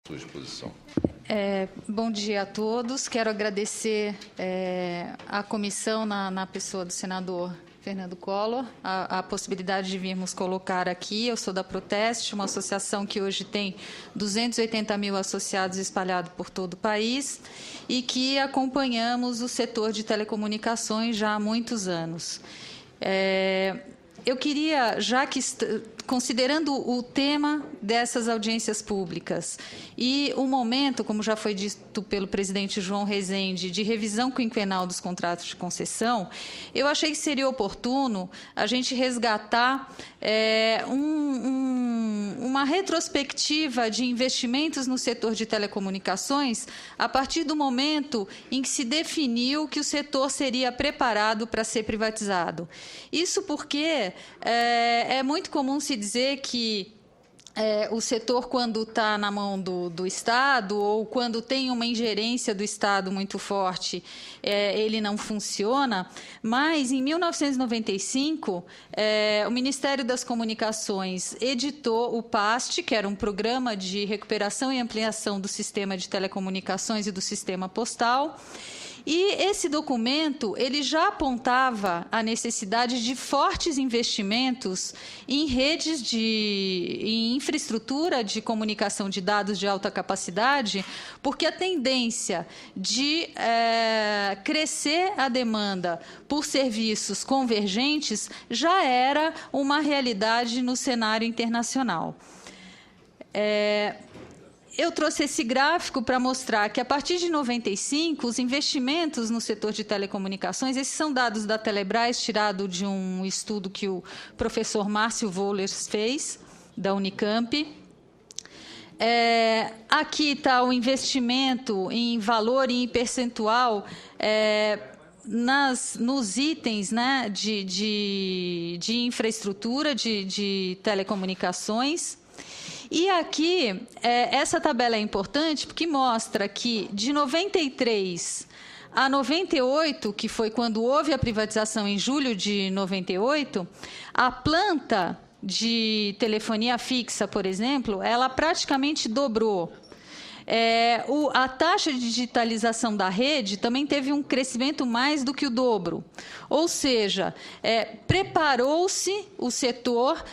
sua exposição. Bom dia a todos. Quero agradecer à comissão, na pessoa do senador Fernando Collor, a possibilidade de virmos colocar aqui. Eu sou da Proteste, uma associação que hoje tem 280 mil associados espalhados por todo o país e que acompanhamos o setor de telecomunicações já há muitos anos. Eu queria, já que, considerando o tema dessas audiências públicas e o momento, como já foi dito pelo presidente João Rezende, de revisão quinquenal dos contratos de concessão, eu achei que seria oportuno a gente resgatar uma retrospectiva de investimentos no setor de telecomunicações a partir do momento em que se definiu que o setor seria preparado para ser privatizado. Isso porque é muito comum se dizer que o setor, quando está na mão do Estado ou quando tem uma ingerência do Estado muito forte, ele não funciona, mas, em 1995, o Ministério das Comunicações editou o PAST, que era um programa de recuperação e ampliação do sistema de telecomunicações e do sistema postal. E esse documento ele já apontava a necessidade de fortes investimentos em redes em infraestrutura de comunicação de dados de alta capacidade, porque a tendência de crescer a demanda por serviços convergentes já era uma realidade no cenário internacional. Eu trouxe esse gráfico para mostrar que, a partir de 95, os investimentos no setor de telecomunicações, esses são dados da Telebrás, tirado de um estudo que o professor Márcio Wohlers fez, da Unicamp. Aqui está o investimento em valor e em percentual nos itens, né, de infraestrutura de telecomunicações. E aqui, essa tabela é importante porque mostra que, de 93 a 98, que foi quando houve a privatização em julho de 98, a planta de telefonia fixa, por exemplo, ela praticamente dobrou. A taxa de digitalização da rede também teve um crescimento mais do que o dobro. Ou seja, preparou-se o setor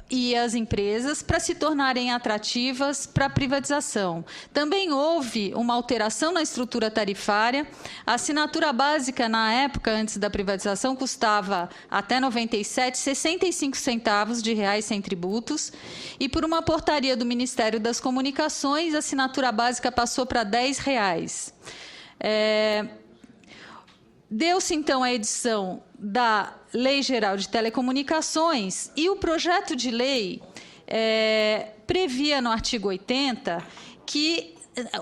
e as empresas para se tornarem atrativas para a privatização. Também houve uma alteração na estrutura tarifária. A assinatura básica, na época, antes da privatização, custava, até 97, 65 centavos de reais sem tributos. E, por uma portaria do Ministério das Comunicações, a assinatura básica passou para R$10. Deu-se, então, a edição da Lei Geral de Telecomunicações e o projeto de lei previa no artigo 80 que,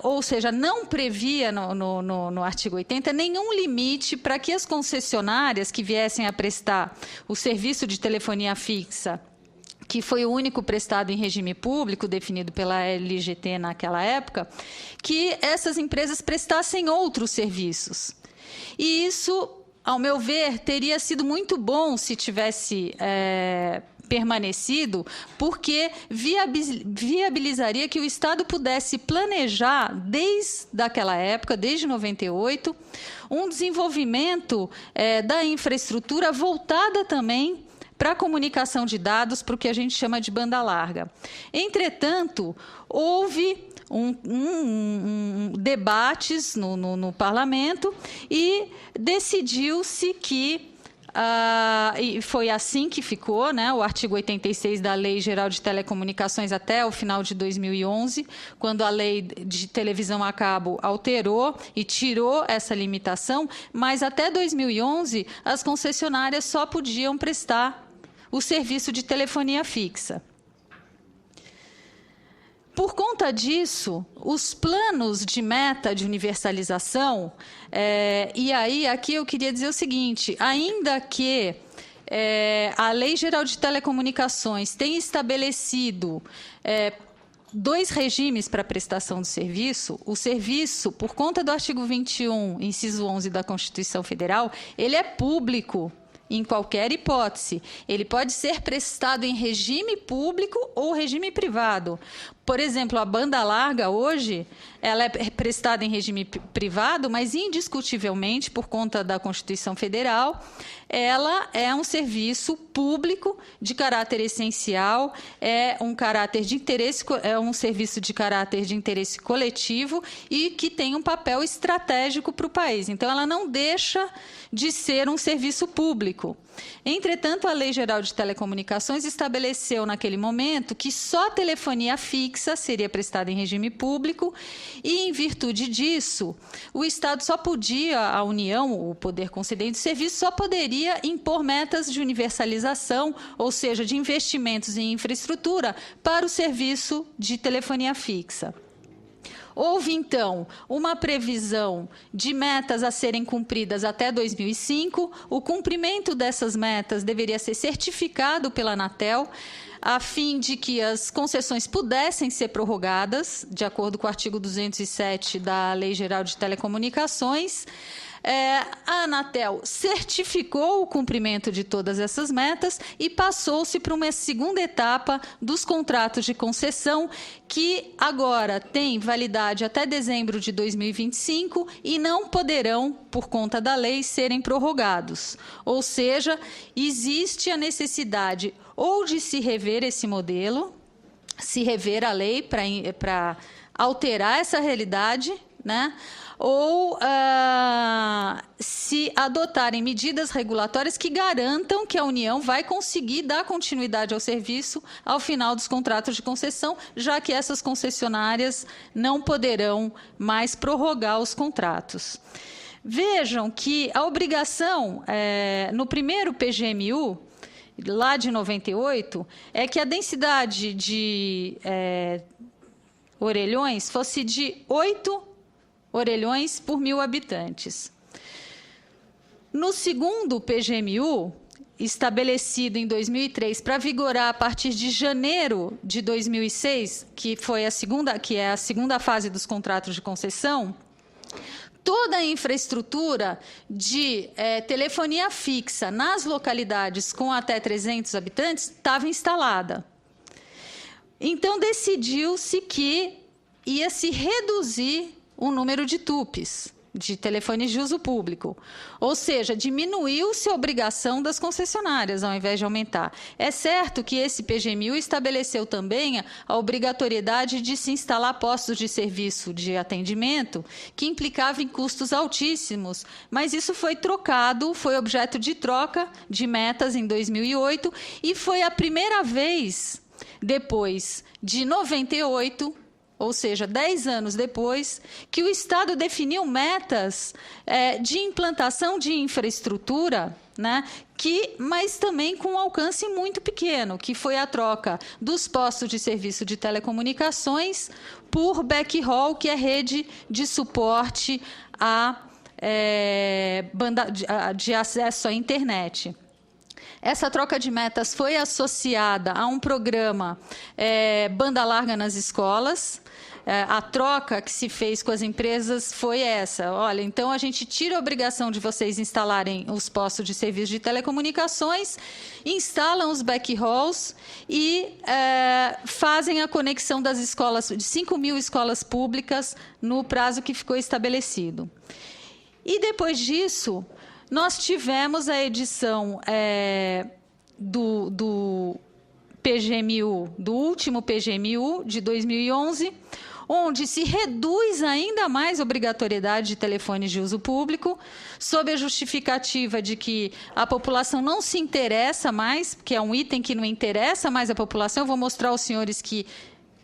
ou seja, não previa no artigo 80 nenhum limite para que as concessionárias que viessem a prestar o serviço de telefonia fixa, que foi o único prestado em regime público, definido pela LGT naquela época, que essas empresas prestassem outros serviços. E isso, ao meu ver, teria sido muito bom se tivesse permanecido, porque viabilizaria que o Estado pudesse planejar, desde aquela época, desde 98, um desenvolvimento da infraestrutura voltada também para a comunicação de dados, para o que a gente chama de banda larga. Entretanto, houve debates no parlamento e decidiu-se que, e foi assim que ficou, né, o artigo 86 da Lei Geral de Telecomunicações até o final de 2011, quando a Lei de Televisão a Cabo alterou e tirou essa limitação, mas até 2011 as concessionárias só podiam prestar o serviço de telefonia fixa. Por conta disso, os planos de meta de universalização, e aí aqui eu queria dizer o seguinte, ainda que a Lei Geral de Telecomunicações tenha estabelecido 2 regimes para prestação do serviço, o serviço, por conta do artigo 21, inciso 11 da Constituição Federal, ele é público. Em qualquer hipótese, ele pode ser prestado em regime público ou regime privado. Por exemplo, a banda larga hoje, ela é prestada em regime privado, mas indiscutivelmente, por conta da Constituição Federal, ela é um serviço público de caráter essencial, é um serviço de caráter de interesse coletivo e que tem um papel estratégico para o país. Então, ela não deixa de ser um serviço público. Entretanto, a Lei Geral de Telecomunicações estabeleceu naquele momento que só a telefonia fixa seria prestada em regime público e, em virtude disso, o Estado só podia, a União, o poder concedente do serviço, só poderia impor metas de universalização, ou seja, de investimentos em infraestrutura para o serviço de telefonia fixa. Houve, então, uma previsão de metas a serem cumpridas até 2005. O cumprimento dessas metas deveria ser certificado pela Anatel, a fim de que as concessões pudessem ser prorrogadas, de acordo com o artigo 207 da Lei Geral de Telecomunicações. A Anatel certificou o cumprimento de todas essas metas e passou-se para uma segunda etapa dos contratos de concessão, que agora tem validade até dezembro de 2025 e não poderão, por conta da lei, serem prorrogados. Ou seja, existe a necessidade ou de se rever esse modelo, se rever a lei para alterar essa realidade, né? Ou se adotarem medidas regulatórias que garantam que a União vai conseguir dar continuidade ao serviço ao final dos contratos de concessão, já que essas concessionárias não poderão mais prorrogar os contratos. Vejam que a obrigação, no primeiro PGMU, lá de 98, é que a densidade de orelhões fosse de 8 orelhões por 1.000 habitantes. No segundo PGMU, estabelecido em 2003 para vigorar a partir de janeiro de 2006, que é a segunda fase dos contratos de concessão, toda a infraestrutura de telefonia fixa nas localidades com até 300 habitantes estava instalada. Então, decidiu-se que ia se reduzir o número de TUPs, de telefones de uso público. Ou seja, diminuiu-se a obrigação das concessionárias, ao invés de aumentar. É certo que esse PGMU estabeleceu também a obrigatoriedade de se instalar postos de serviço de atendimento, que implicava em custos altíssimos, mas isso foi trocado, foi objeto de troca de metas em 2008, e foi a primeira vez, depois de 98, ou seja, 10 anos depois, que o Estado definiu metas de implantação de infraestrutura, né, mas também com um alcance muito pequeno, que foi a troca dos postos de serviço de telecomunicações por backhaul, que é rede de suporte de acesso à internet. Essa troca de metas foi associada a um programa banda larga nas escolas. A troca que se fez com as empresas foi essa. Olha, então a gente tira a obrigação de vocês instalarem os postos de serviço de telecomunicações, instalam os backhauls e fazem a conexão das escolas, de 5.000 escolas públicas, no prazo que ficou estabelecido. E depois disso, nós tivemos a edição do PGMU, do último PGMU de 2011, onde se reduz ainda mais a obrigatoriedade de telefones de uso público, sob a justificativa de que a população não se interessa mais, que é um item que não interessa mais a população. Eu vou mostrar aos senhores que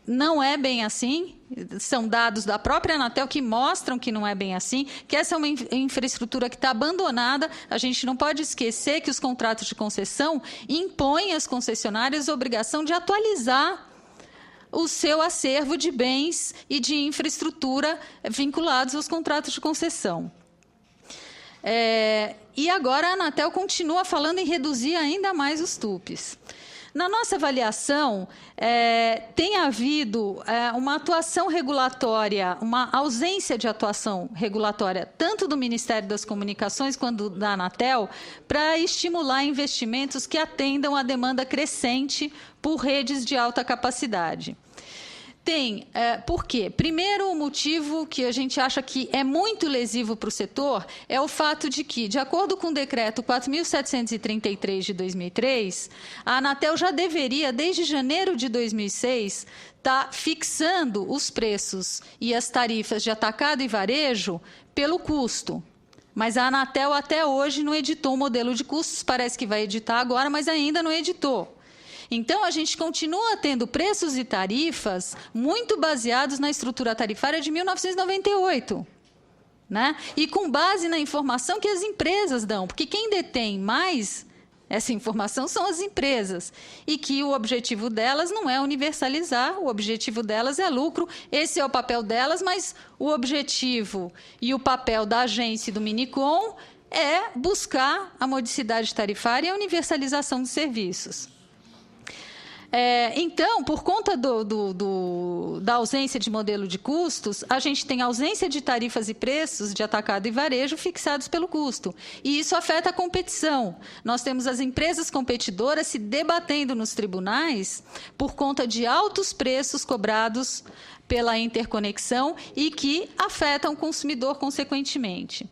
não é bem assim. São dados da própria Anatel que mostram que não é bem assim, que essa é uma infraestrutura que está abandonada. A gente não pode esquecer que os contratos de concessão impõem às concessionárias a obrigação de atualizar o seu acervo de bens e de infraestrutura vinculados aos contratos de concessão. E agora a Anatel continua falando em reduzir ainda mais os TUPs. Na nossa avaliação, tem havido uma atuação regulatória, uma ausência de atuação regulatória, tanto do Ministério das Comunicações quanto da Anatel, para estimular investimentos que atendam à demanda crescente por redes de alta capacidade. Por quê? Primeiro, o motivo que a gente acha que é muito lesivo para o setor é o fato de que, de acordo com o decreto 4.733 de 2003, a Anatel já deveria, desde janeiro de 2006, estar fixando os preços e as tarifas de atacado e varejo pelo custo. Mas a Anatel até hoje não editou o modelo de custos, parece que vai editar agora, mas ainda não editou. Então, a gente continua tendo preços e tarifas muito baseados na estrutura tarifária de 1998, né? E com base na informação que as empresas dão, porque quem detém mais essa informação são as empresas, e que o objetivo delas não é universalizar, o objetivo delas é lucro, esse é o papel delas, mas o objetivo e o papel da agência e do Minicom é buscar a modicidade tarifária e a universalização dos serviços. Então, por conta da ausência de modelo de custos, a gente tem ausência de tarifas e preços de atacado e varejo fixados pelo custo. E isso afeta a competição. Nós temos as empresas competidoras se debatendo nos tribunais por conta de altos preços cobrados pela interconexão e que afetam o consumidor consequentemente.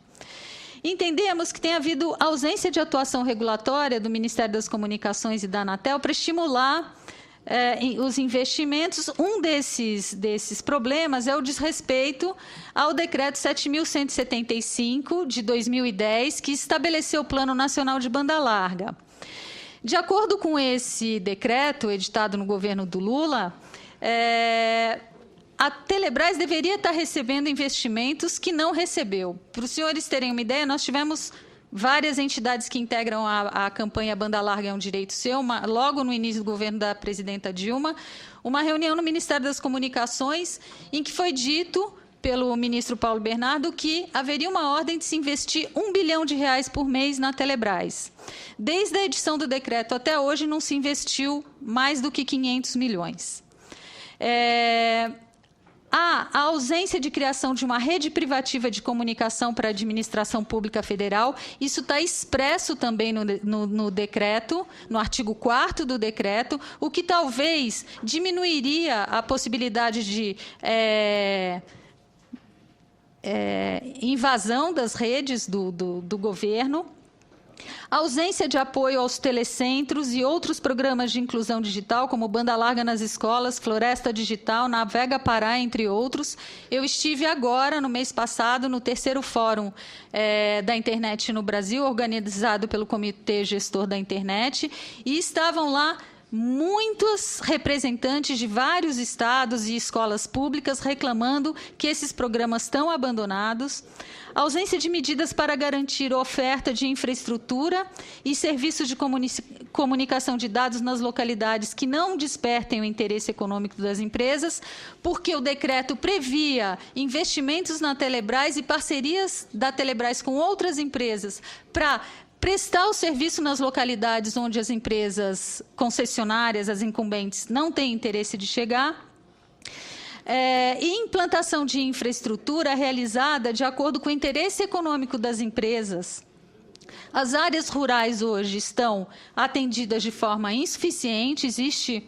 Entendemos que tem havido ausência de atuação regulatória do Ministério das Comunicações e da Anatel para estimular os investimentos. Um desses problemas é o desrespeito ao decreto 7.175 de 2010, que estabeleceu o Plano Nacional de Banda Larga. De acordo com esse decreto, editado no governo do Lula, a Telebrás deveria estar recebendo investimentos que não recebeu. Para os senhores terem uma ideia, nós tivemos várias entidades que integram a campanha Banda Larga é um Direito Seu, logo no início do governo da presidenta Dilma, uma reunião no Ministério das Comunicações em que foi dito pelo ministro Paulo Bernardo que haveria uma ordem de se investir R$1 bilhão por mês na Telebrás. Desde a edição do decreto até hoje não se investiu mais do que 500 milhões. A ausência de criação de uma rede privativa de comunicação para a administração pública federal, isso está expresso também no decreto, no artigo 4º do decreto, o que talvez diminuiria a possibilidade de invasão das redes do governo. A ausência de apoio aos telecentros e outros programas de inclusão digital, como Banda Larga nas escolas, Floresta Digital, Navega Pará, entre outros. Eu estive agora, no mês passado, no 3º Fórum da Internet no Brasil, organizado pelo Comitê Gestor da Internet, e estavam lá muitos representantes de vários estados e escolas públicas reclamando que esses programas estão abandonados, a ausência de medidas para garantir oferta de infraestrutura e serviços de comunicação de dados nas localidades que não despertem o interesse econômico das empresas, porque o decreto previa investimentos na Telebrás e parcerias da Telebrás com outras empresas para prestar o serviço nas localidades onde as empresas concessionárias, as incumbentes, não têm interesse de chegar. E implantação de infraestrutura realizada de acordo com o interesse econômico das empresas. As áreas rurais hoje estão atendidas de forma insuficiente, existe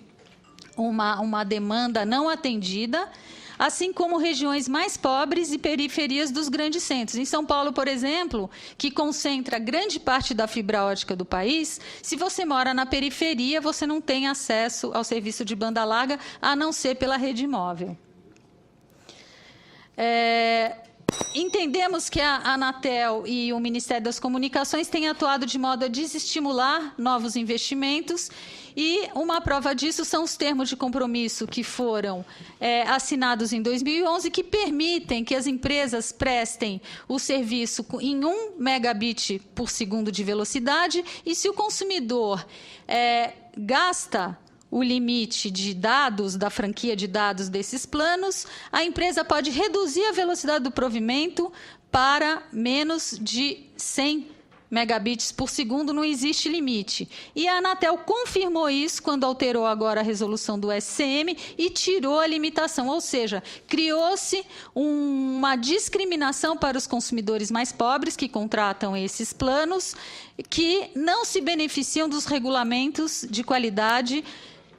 uma demanda não atendida, assim como regiões mais pobres e periferias dos grandes centros. Em São Paulo, por exemplo, que concentra grande parte da fibra ótica do país, se você mora na periferia, você não tem acesso ao serviço de banda larga, a não ser pela rede móvel. Entendemos que a Anatel e o Ministério das Comunicações têm atuado de modo a desestimular novos investimentos, e uma prova disso são os termos de compromisso que foram assinados em 2011, que permitem que as empresas prestem o serviço em 1 megabit por segundo de velocidade, e se o consumidor gasta o limite de dados, da franquia de dados desses planos, a empresa pode reduzir a velocidade do provimento para menos de 100 megabits por segundo, não existe limite. E a Anatel confirmou isso quando alterou agora a resolução do SCM e tirou a limitação, ou seja, criou-se uma discriminação para os consumidores mais pobres que contratam esses planos, que não se beneficiam dos regulamentos de qualidade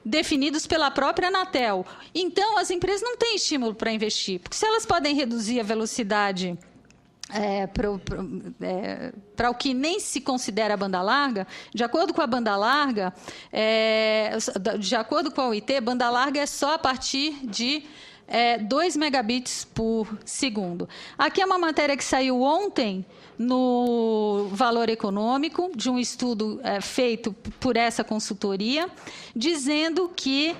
definidos pela própria Anatel. Então, as empresas não têm estímulo para investir, porque se elas podem reduzir a velocidade para o que nem se considera banda larga, de acordo com a banda larga, de acordo com a OIT, banda larga é só a partir de 2 megabits por segundo. Aqui é uma matéria que saiu ontem no Valor Econômico, de um estudo feito por essa consultoria, dizendo que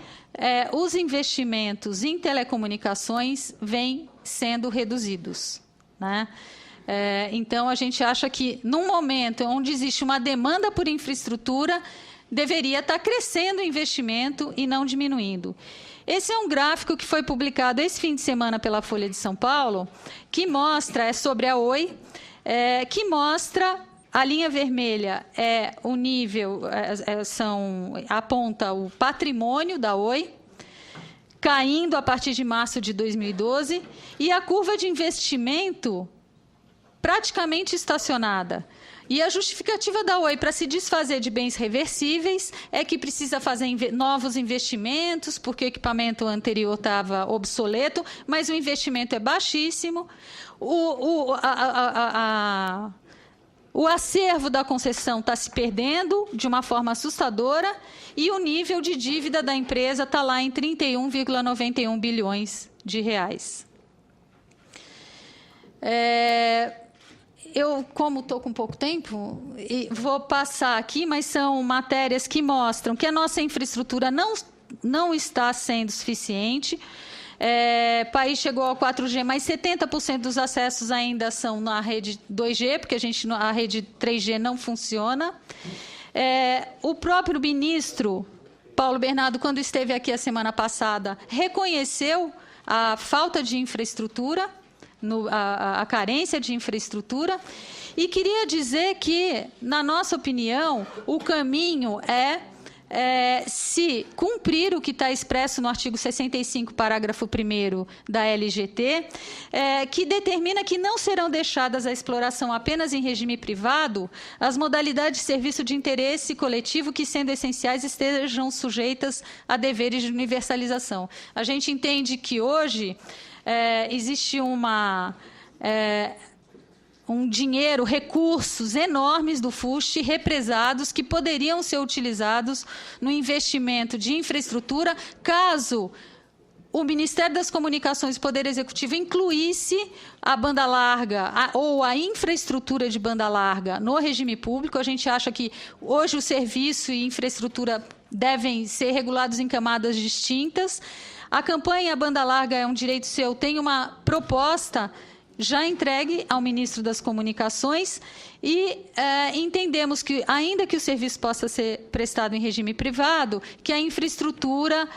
os investimentos em telecomunicações vêm sendo reduzidos, né? Então, a gente acha que, num momento onde existe uma demanda por infraestrutura, deveria estar crescendo o investimento e não diminuindo. Esse é um gráfico que foi publicado esse fim de semana pela Folha de São Paulo, que mostra, sobre a Oi, que mostra, a linha vermelha é o nível, aponta o patrimônio da Oi, caindo a partir de março de 2012, e a curva de investimento praticamente estacionada. E a justificativa da Oi para se desfazer de bens reversíveis é que precisa fazer novos investimentos, porque o equipamento anterior estava obsoleto, mas o investimento é baixíssimo. O acervo da concessão está se perdendo de uma forma assustadora e o nível de dívida da empresa está lá em 31,91 bilhões de reais. Eu, como estou com pouco tempo, vou passar aqui, mas são matérias que mostram que a nossa infraestrutura não está sendo suficiente. O país chegou ao 4G, mas 70% dos acessos ainda são na rede 2G, porque a rede 3G não funciona. O próprio ministro Paulo Bernardo, quando esteve aqui a semana passada, reconheceu a falta de infraestrutura, a carência de infraestrutura, e queria dizer que, na nossa opinião, o caminho se cumprir o que está expresso no artigo 65, parágrafo 1º da LGT, que determina que não serão deixadas a exploração apenas em regime privado as modalidades de serviço de interesse coletivo que, sendo essenciais, estejam sujeitas a deveres de universalização. A gente entende que hoje existe um dinheiro, recursos enormes do FUST represados que poderiam ser utilizados no investimento de infraestrutura, caso o Ministério das Comunicações e o Poder Executivo incluísse a banda larga ou a infraestrutura de banda larga no regime público. A gente acha que hoje o serviço e infraestrutura devem ser regulados em camadas distintas. A campanha banda larga é um direito seu, tem uma proposta já entregue ao ministro das Comunicações e entendemos que, ainda que o serviço possa ser prestado em regime privado, que a infraestrutura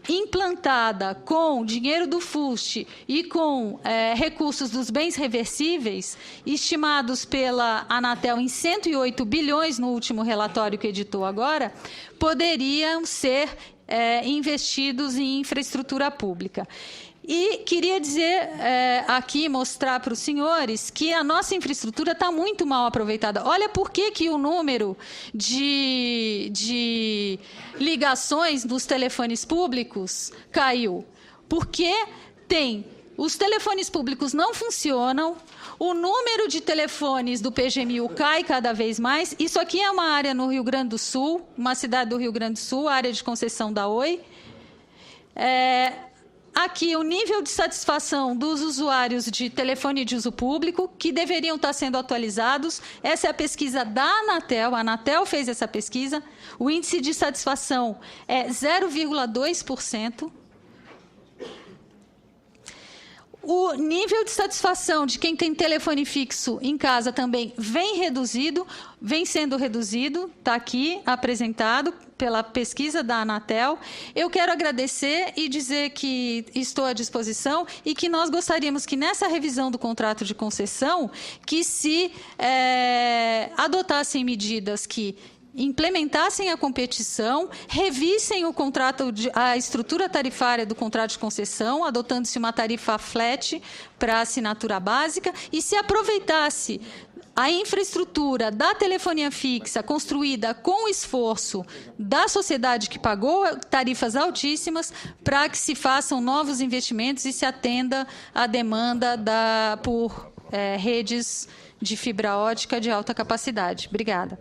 implantada com dinheiro do FUST e com recursos dos bens reversíveis, estimados pela Anatel em 108 bilhões no último relatório que editou agora, poderiam ser investidos em infraestrutura pública. E queria dizer aqui, mostrar para os senhores, que a nossa infraestrutura está muito mal aproveitada. Olha por que o número de ligações dos telefones públicos caiu. Porque os telefones públicos não funcionam, o número de telefones do PGMU cai cada vez mais. Isso aqui é uma área no Rio Grande do Sul, uma cidade do Rio Grande do Sul, área de concessão da Oi. Aqui, o nível de satisfação dos usuários de telefone de uso público, que deveriam estar sendo atualizados. Essa é a pesquisa da Anatel, a Anatel fez essa pesquisa. O índice de satisfação é 0,2%. O nível de satisfação de quem tem telefone fixo em casa também vem sendo reduzido, está aqui apresentado pela pesquisa da Anatel. Eu quero agradecer e dizer que estou à disposição e que nós gostaríamos que, nessa revisão do contrato de concessão, que se adotassem medidas que implementassem a competição, revissem o contrato, a estrutura tarifária do contrato de concessão, adotando-se uma tarifa flat para assinatura básica, e se aproveitasse a infraestrutura da telefonia fixa construída com o esforço da sociedade que pagou tarifas altíssimas para que se façam novos investimentos e se atenda à demanda por redes de fibra ótica de alta capacidade. Obrigada.